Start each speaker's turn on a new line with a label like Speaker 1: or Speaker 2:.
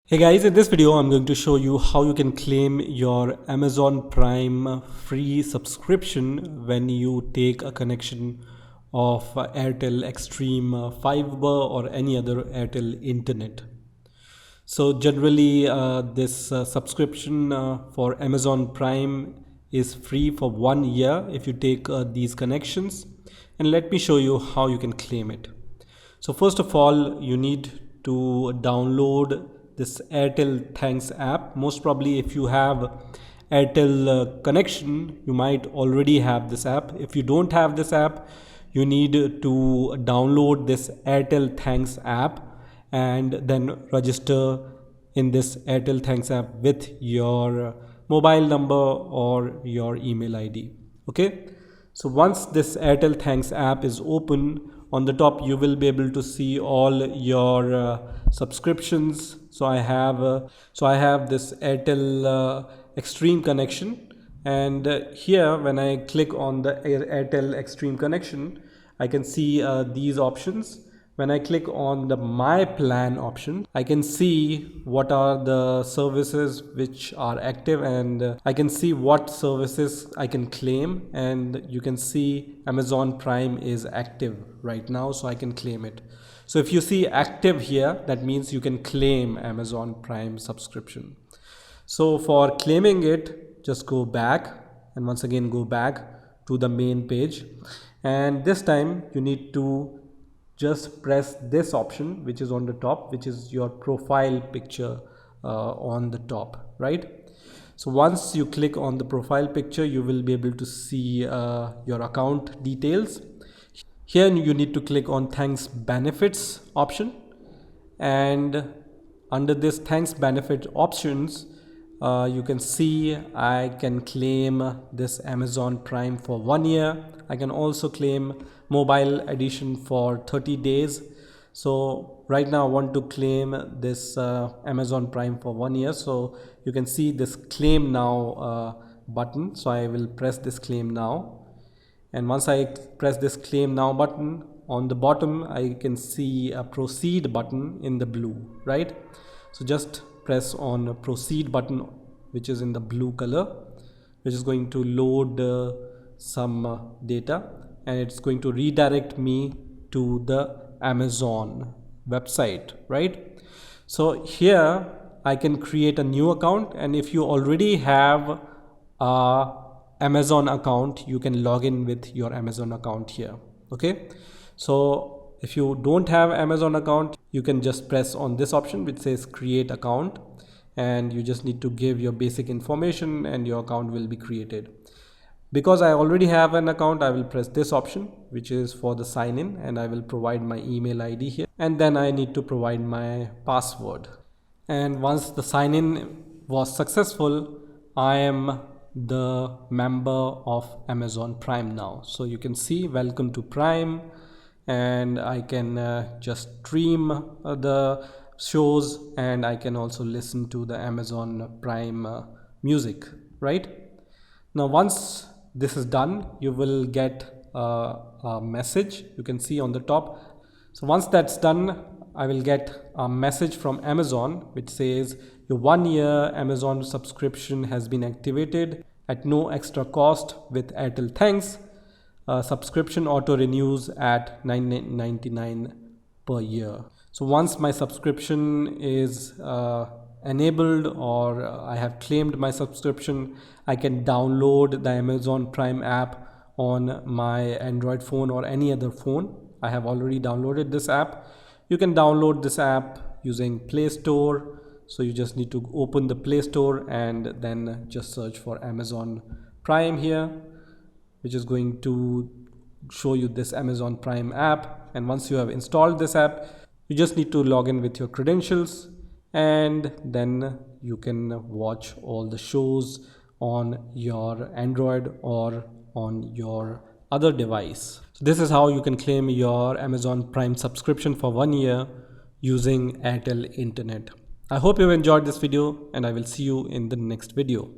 Speaker 1: Hey guys, in this video I'm going to show you how you can claim your Amazon Prime free subscription when you take a connection of Airtel XStream fiber or any other Airtel internet. So generally this subscription for Amazon Prime is free for 1 year if you take these connections, and let me show you how you can claim it. So first of all, you need to download this Airtel Thanks app. Most probably if you have Airtel connection, you might already have this app. If you don't have this app, you need to download this Airtel Thanks app and then register in this Airtel Thanks app with your mobile number or your email ID. Okay, so once this Airtel Thanks app is open, on the top you will be able to see all your subscriptions. So I have this Airtel XStream connection, and here when I click on the Airtel XStream connection, I can see these options. When I click on the My Plan option, I can see what are the services which are active, and I can see what services I can claim, and you can see Amazon Prime is active right now, so I can claim it. So if you see active here, that means you can claim Amazon Prime subscription. So for claiming it, just go back and once again go back to the main page, and this time you need to just press this option which is on the top, which is your profile picture on the top, right? So once you click on the profile picture, you will be able to see your account details. Here you need to click on Thanks Benefits option, and under this Thanks Benefit options, you can see I can claim this Amazon Prime for 1 year. I can also claim mobile edition for 30 days. So right now I want to claim this Amazon Prime for 1 year. So you can see this claim now button. So I will press this claim now. And once I press this claim now button, on the bottom I can see a proceed button in the blue, right? So just press on proceed button, which is in the blue color, which is going to load some data, and it's going to redirect me to the Amazon website, right? So here I can create a new account, and if you already have a Amazon account, you can log in with your Amazon account here. Okay, so if you don't have Amazon account, you can just press on this option which says create account, and you just need to give your basic information and your account will be created. Because I already have an account, I will press this option which is for the sign in, and I will provide my email ID here, and then I need to provide my password. And once the sign in was successful, I am the member of Amazon Prime now. So you can see welcome to Prime, and I can just stream the shows, and I can also listen to the Amazon Prime music, right? Now once this is done, you will get a message, you can see on the top. So once that's done, I will get a message from Amazon which says your 1 year Amazon subscription has been activated at no extra cost with Airtel Thanks. Subscription auto renews at $9.99 per year. So once my subscription is enabled, or I have claimed my subscription, I can download the Amazon Prime app on my Android phone or any other phone. I have already downloaded this app. You can download this app using Play Store. So you just need to open the Play Store and then just search for Amazon Prime here, which is going to show you this Amazon Prime app. And once you have installed this app, you just need to log in with your credentials, and then you can watch all the shows on your Android or on your other device. So this is how you can claim your Amazon Prime subscription for 1 year using Airtel Internet. I hope you enjoyed this video, and I will see you in the next video.